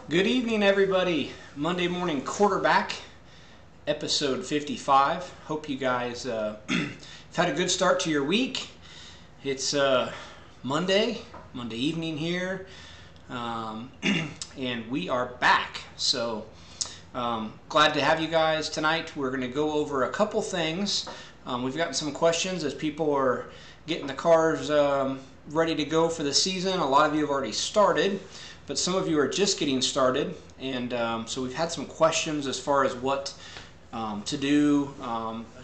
Good evening, everybody. Monday morning quarterback, episode 55. Hope you guys have had a good start to your week. It's Monday evening here, and we are back. So glad to have you guys tonight. We're going to go over a couple things. We've gotten some questions as people are getting the cars ready to go for the season. A lot of you have already started, but some of you are just getting started, and so we've had some questions as far as what to do,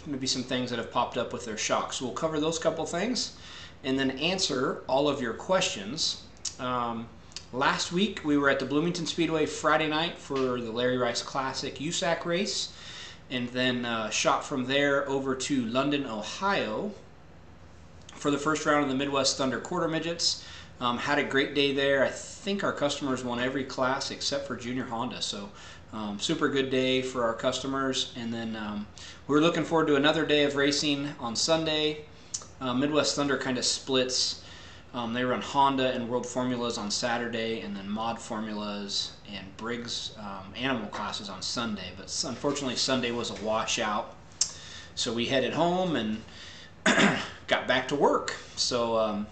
maybe some things that have popped up with their shocks. So we'll cover those couple things and then answer all of your questions. Last week we were at the Bloomington Speedway Friday night for the Larry Rice Classic USAC race, and then shot from there over to London, Ohio for the first round of the Midwest Thunder Quarter Midgets. Had a great day there. I think our customers won every class except for Junior Honda, so super good day for our customers. And then we're looking forward to another day of racing on Sunday. Midwest Thunder kind of splits. They run Honda and World Formulas on Saturday, and then Mod Formulas and Briggs Animal classes on Sunday. But unfortunately Sunday was a washout, so we headed home and got back to work. So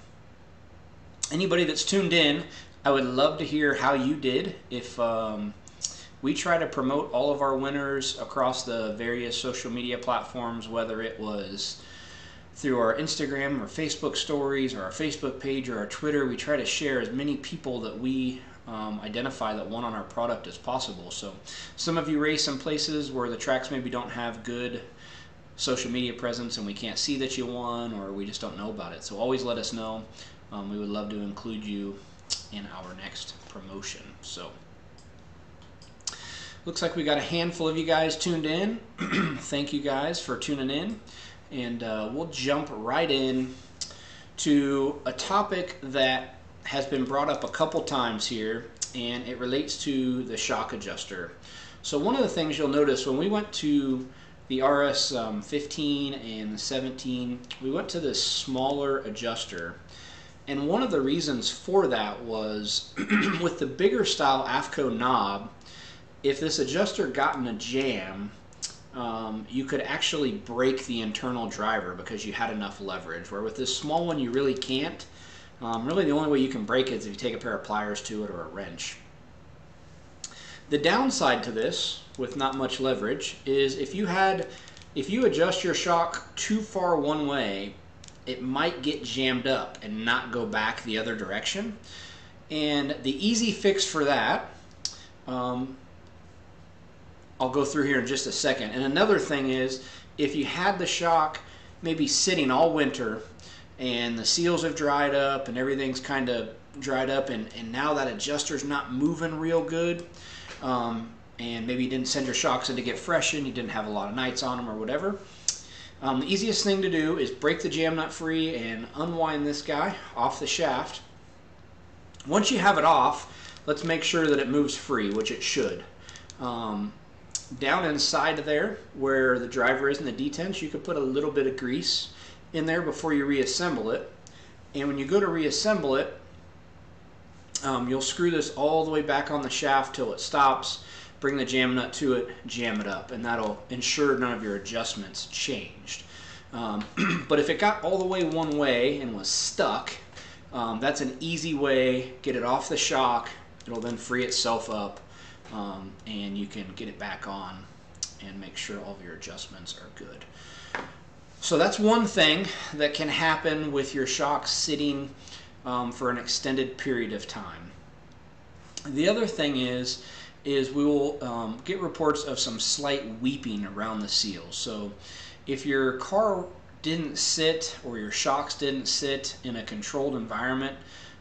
anybody that's tuned in, I would love to hear how you did. If we try to promote all of our winners across the various social media platforms, whether it was through our Instagram or Facebook stories or our Facebook page or our Twitter, we try to share as many people that we identify that won on our product as possible. So some of you race in places where the tracks maybe don't have good social media presence and we can't see that you won, or we just don't know about it. So always let us know. We would love to include you in our next promotion. So looks like we got a handful of you guys tuned in. Thank you guys for tuning in, and we'll jump right in to a topic that has been brought up a couple times here, and it relates to the shock adjuster. So one of the things you'll notice when we went to the RS 15 and 17, we went to this smaller adjuster. And one of the reasons for that was with the bigger style AFCO knob, if this adjuster got in a jam, you could actually break the internal driver because you had enough leverage, where with this small one you really can't. Really the only way you can break it is if you take a pair of pliers to it or a wrench. The downside to this, with not much leverage, is if you adjust your shock too far one way, it might get jammed up and not go back the other direction. And the easy fix for that, I'll go through here in just a second. And another thing is, if you had the shock maybe sitting all winter and the seals have dried up and everything's kind of dried up, and now that adjuster's not moving real good, and maybe you didn't send your shocks in to get freshened, you didn't have a lot of nights on them or whatever, the easiest thing to do is break the jam nut free and unwind this guy off the shaft. Once you have it off, let's make sure that it moves free, which it should. Down inside there where the driver is in the detents, you could put a little bit of grease in there before you reassemble it. And when you go to reassemble it, you'll screw this all the way back on the shaft till it stops, bring the jam nut to it, jam it up, and that'll ensure none of your adjustments changed. But if it got all the way one way and was stuck, that's an easy way. Get it off the shock, it'll then free itself up, and you can get it back on and make sure all of your adjustments are good. So that's one thing that can happen with your shock sitting for an extended period of time. The other thing is we will get reports of some slight weeping around the seals. So if your car didn't sit, or your shocks didn't sit in a controlled environment,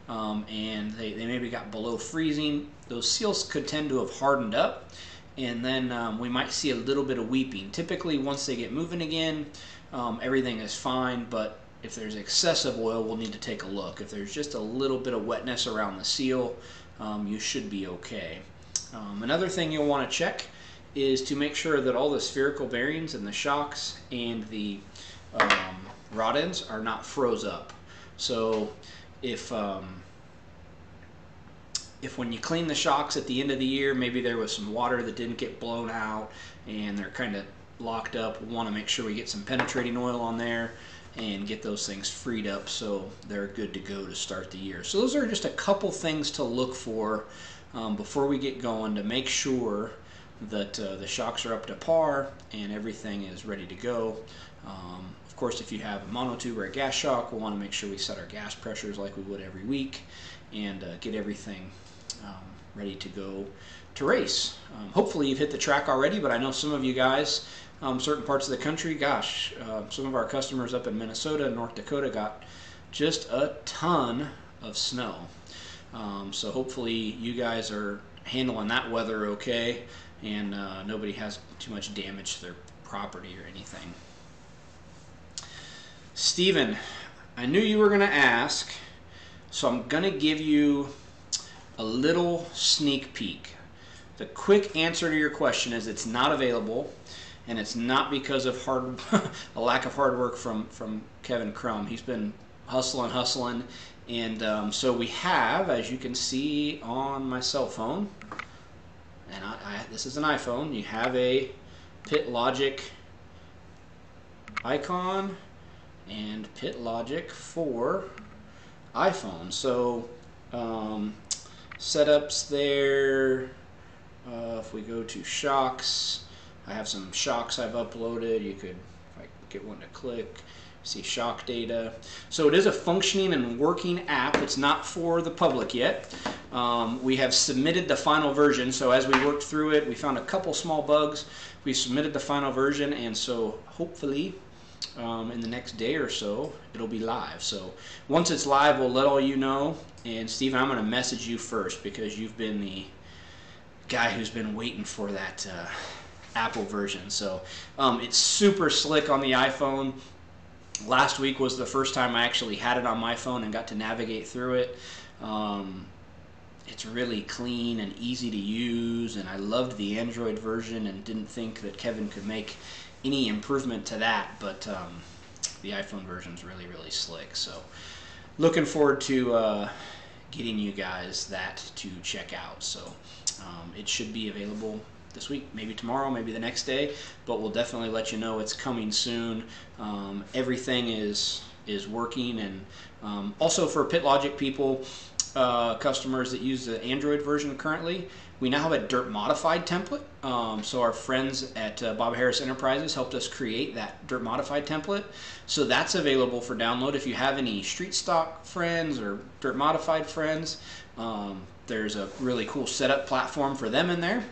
and they maybe got below freezing, those seals could tend to have hardened up, and then we might see a little bit of weeping. Typically once they get moving again, everything is fine, but if there's excessive oil, we'll need to take a look. If there's just a little bit of wetness around the seal, you should be okay. Another thing you'll want to check is to make sure that all the spherical bearings and the shocks and the rod ends are not froze up. So if if when you clean the shocks at the end of the year, maybe there was some water that didn't get blown out and they're kind of locked up, we want to make sure we get some penetrating oil on there and get those things freed up so they're good to go to start the year. So those are just a couple things to look for before we get going to make sure that the shocks are up to par and everything is ready to go. Of course, if you have a monotube or a gas shock, we'll want to make sure we set our gas pressures like we would every week and get everything ready to go to race. Hopefully you've hit the track already, but I know some of you guys, certain parts of the country, gosh, some of our customers up in Minnesota and North Dakota got just a ton of snow. So hopefully you guys are handling that weather okay and nobody has too much damage to their property or anything. Steven, I knew you were going to ask, so I'm going to give you a little sneak peek. The quick answer to your question is it's not available, and it's not because of a lack of hard work from Kevin Crum. He's been hustling, and so we have, as you can see on my cell phone, and this is an iPhone, you have a PitLogic icon and PitLogic for iPhone. So setups there. If we go to shocks, I have some shocks I've uploaded. You could, if I get one to click, see shock data. So it is a functioning and working app. It's not for the public yet. We have submitted the final version. So as we worked through it, we found a couple small bugs. We submitted the final version, and so hopefully in the next day or so it'll be live. So once it's live, we'll let all you know. And Steven, I'm going to message you first because you've been the guy who's been waiting for that Apple version. So it's super slick on the iPhone. Last week was the first time I actually had it on my phone and got to navigate through it. It's really clean and easy to use, and I loved the Android version and didn't think that Kevin could make any improvement to that, but the iPhone version is really, really slick. So looking forward to getting you guys that to check out. So it should be available this week, maybe tomorrow, maybe the next day, but we'll definitely let you know it's coming soon. Everything is working, and also for PitLogic people, customers that use the Android version currently, we now have a dirt modified template. So our friends at Bob Harris Enterprises helped us create that dirt modified template. So that's available for download. If you have any street stock friends or dirt modified friends, there's a really cool setup platform for them in there.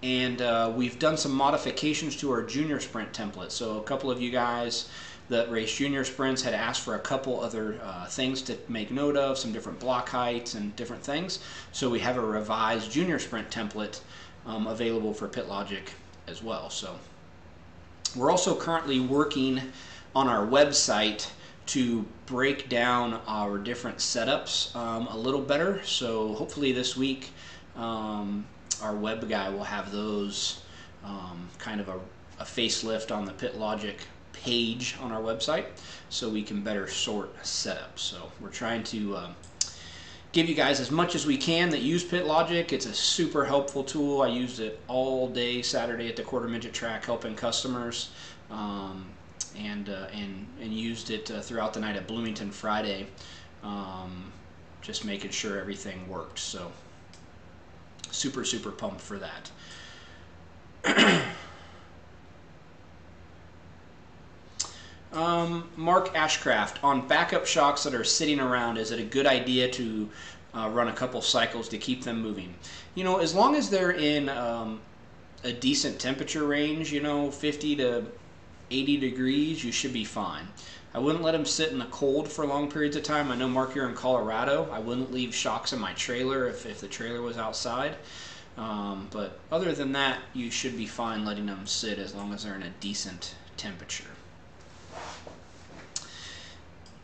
And we've done some modifications to our junior sprint template. So a couple of you guys that race junior sprints had asked for a couple other things to make note of, some different block heights and different things. So we have a revised junior sprint template available for PitLogic as well. So we're also currently working on our website to break down our different setups a little better. So hopefully this week our web guy will have those kind of a facelift on the PitLogic page on our website so we can better sort setups. So we're trying to give you guys as much as we can that use PitLogic. It's a super helpful tool. I used it all day Saturday at the quarter midget track helping customers, and used it throughout the night at Bloomington Friday, just making sure everything worked. So super pumped for that. Mark Ashcraft, on backup shocks that are sitting around, is it a good idea to run a couple cycles to keep them moving? You know, as long as they're in a decent temperature range, you know, 50 to 80 degrees, you should be fine. I wouldn't let them sit in the cold for long periods of time. I know, Mark, you're in Colorado. I wouldn't leave shocks in my trailer if the trailer was outside. But other than that, you should be fine letting them sit as long as they're in a decent temperature.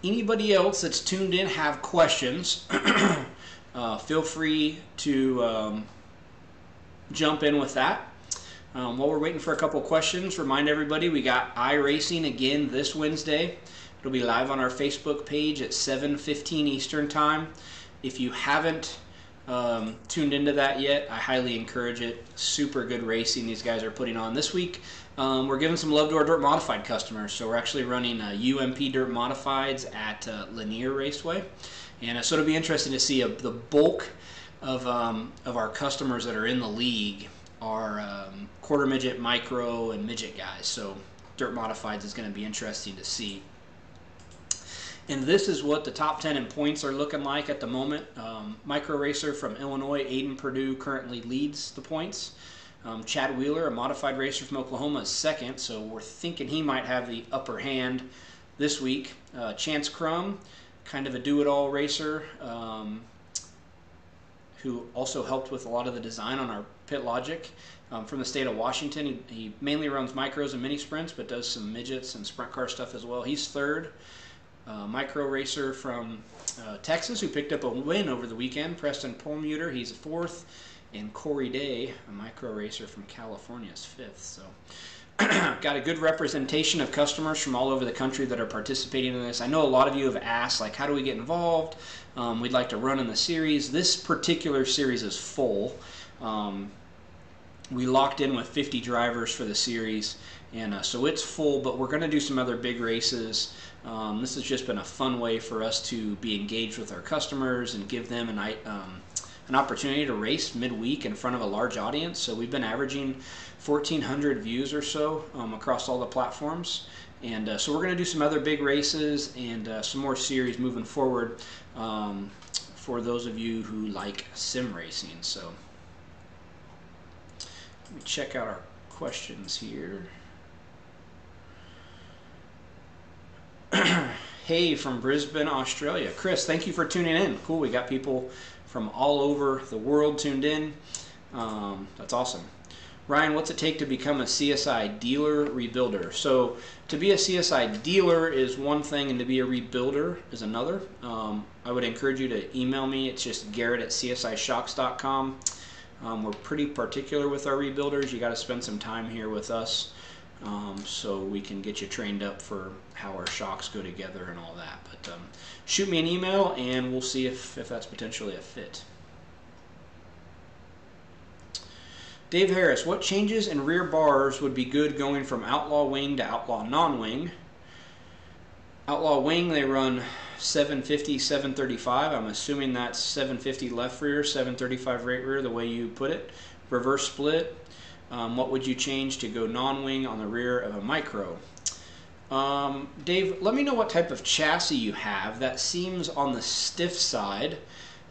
Anybody else that's tuned in have questions, feel free to jump in with that. While we're waiting for a couple questions, remind everybody we got iRacing again this Wednesday. It'll be live on our Facebook page at 7:15 Eastern Time. If you haven't tuned into that yet, I highly encourage it. Super good racing these guys are putting on this week. We're giving some love to our dirt modified customers, so we're actually running UMP dirt modifieds at Lanier Raceway, and so it'll be interesting to see the bulk of our customers that are in the league are quarter midget, micro, and midget guys. So dirt modifieds is going to be interesting to see. And this is what the top 10 in points are looking like at the moment. Micro racer from Illinois, Aiden Purdue, currently leads the points. Chad Wheeler, a modified racer from Oklahoma, is second, so we're thinking he might have the upper hand this week. Chance Crum, kind of a do-it-all racer, who also helped with a lot of the design on our pit logic. From the state of Washington, he mainly runs micros and mini sprints, but does some midgets and sprint car stuff as well. He's third. Micro racer from Texas, who picked up a win over the weekend, Preston Perlmutter, he's fourth, and Corey Day, a micro racer from California, is fifth. So got a good representation of customers from all over the country that are participating in this. I know a lot of you have asked, like, how do we get involved? We'd like to run in the series. This particular series is full. We locked in with 50 drivers for the series, and so it's full, but we're going to do some other big races. This has just been a fun way for us to be engaged with our customers and give them an opportunity to race midweek in front of a large audience. So we've been averaging 1,400 views or so across all the platforms. And so we're going to do some other big races and some more series moving forward for those of you who like sim racing. So let me check out our questions here. Hey, from Brisbane, Australia. Chris, thank you for tuning in. Cool, we got people from all over the world tuned in. That's awesome. Ryan, what's it take to become a CSI dealer rebuilder? So to be a CSI dealer is one thing, and to be a rebuilder is another. I would encourage you to email me. It's just Garrett@csishocks.com. We're pretty particular with our rebuilders. You got to spend some time here with us so we can get you trained up for how our shocks go together and all that. But shoot me an email and we'll see if that's potentially a fit. Dave Harris, what changes in rear bars would be good going from outlaw wing to outlaw non-wing? Outlaw wing, they run 750, 735. I'm assuming that's 750 left rear, 735 right rear, the way you put it. Reverse split. What would you change to go non-wing on the rear of a micro? Dave, let me know what type of chassis you have. That seems on the stiff side.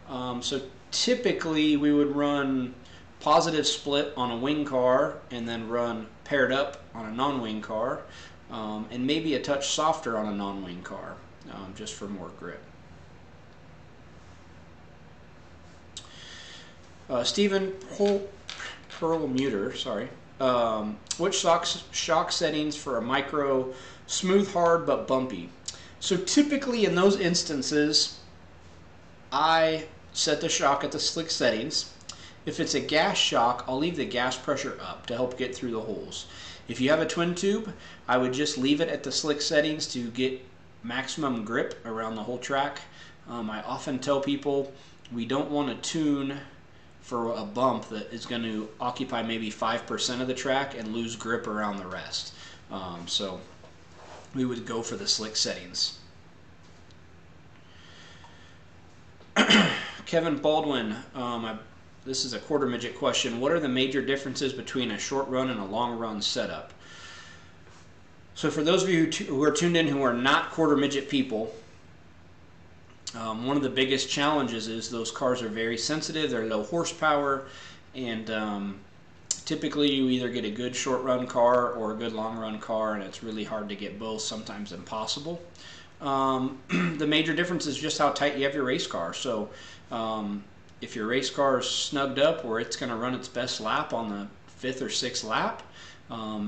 So typically we would run positive split on a wing car and then run paired up on a non-wing car, and maybe a touch softer on a non-wing car, just for more grip. Stephen Perlmutter, sorry. Which shock settings for a micro, smooth, hard, but bumpy? So typically in those instances, I set the shock at the slick settings. If it's a gas shock, I'll leave the gas pressure up to help get through the holes. If you have a twin tube, I would just leave it at the slick settings to get maximum grip around the whole track. I often tell people we don't want to tune for a bump that is going to occupy maybe 5% of the track and lose grip around the rest. So we would go for the slick settings. Kevin Baldwin, this is a quarter midget question. What are the major differences between a short run and a long run setup? So for those of you who are tuned in who are not quarter midget people, one of the biggest challenges is those cars are very sensitive, they're low horsepower, and typically you either get a good short run car or a good long run car, and it's really hard to get both, sometimes impossible. The major difference is just how tight you have your race car. So if your race car is snugged up where it's going to run its best lap on the 5th or 6th lap,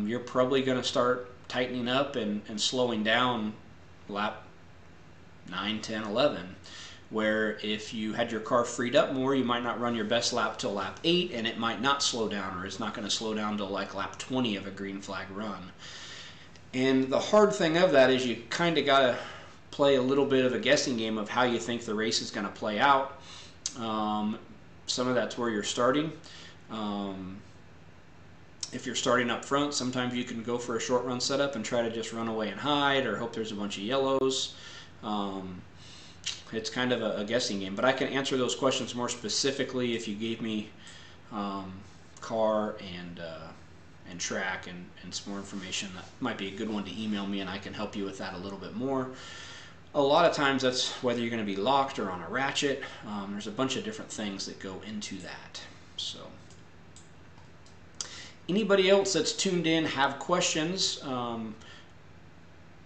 you're probably going to start tightening up and slowing down lap 9, 10, 11. Where if you had your car freed up more, you might not run your best lap till lap 8, and it might not slow down, or it's not going to slow down till like lap 20 of a green flag run. And the hard thing of that is you kind of got to play a little bit of a guessing game of how you think the race is going to play out. some of that's where you're starting. If you're starting up front, sometimes you can go for a short run setup and try to just run away and hide, or hope there's a bunch of yellows. It's kind of a guessing game, but I can answer those questions more specifically if you gave me car and track and some more information. That might be a good one to email me, and I can help you with that a little bit more. A lot of times that's whether you're going to be locked or on a ratchet. There's a bunch of different things that go into that. So anybody else that's tuned in have questions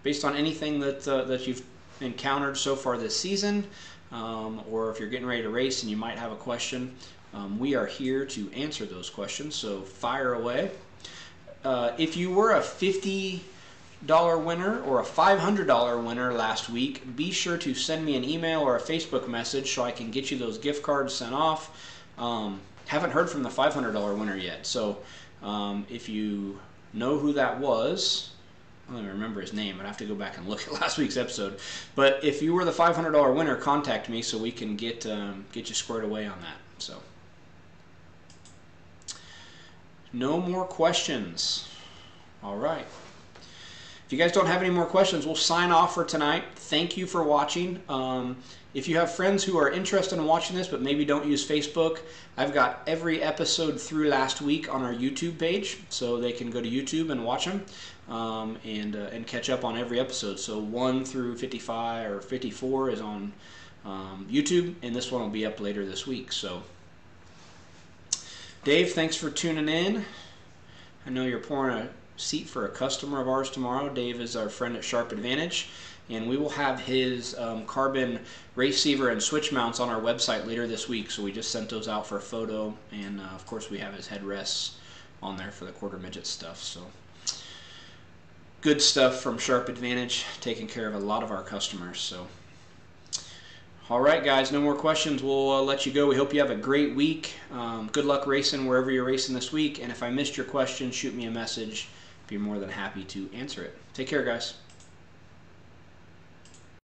based on anything that you've encountered so far this season, or if you're getting ready to race and you might have a question, we are here to answer those questions, so fire away. If you were a $50 winner or a $500 winner last week, be sure to send me an email or a Facebook message so I can get you those gift cards sent off. Haven't heard from the $500 winner yet, so if you know who that was, I don't even remember his name. I'd have to go back and look at last week's episode. But if you were the $500 winner, contact me so we can get you squared away on that. So, no more questions. All right. If you guys don't have any more questions, we'll sign off for tonight. Thank you for watching. If you have friends who are interested in watching this but maybe don't use Facebook, I've got every episode through last week on our YouTube page, so they can go to YouTube and watch them and catch up on every episode. So 1 through 55 or 54 is on YouTube, and this one will be up later this week. So, Dave, thanks for tuning in. I know you're pouring a seat for a customer of ours tomorrow. Dave is our friend at Sharp Advantage, and we will have his carbon receiver and switch mounts on our website later this week. So we just sent those out for a photo, and of course we have his headrests on there for the quarter midget stuff. So good stuff from Sharp Advantage, taking care of a lot of our customers. So, all right, guys, no more questions. We'll let you go. We hope you have a great week. Good luck racing wherever you're racing this week. And if I missed your question, shoot me a message. Be more than happy to answer it. Take care, guys.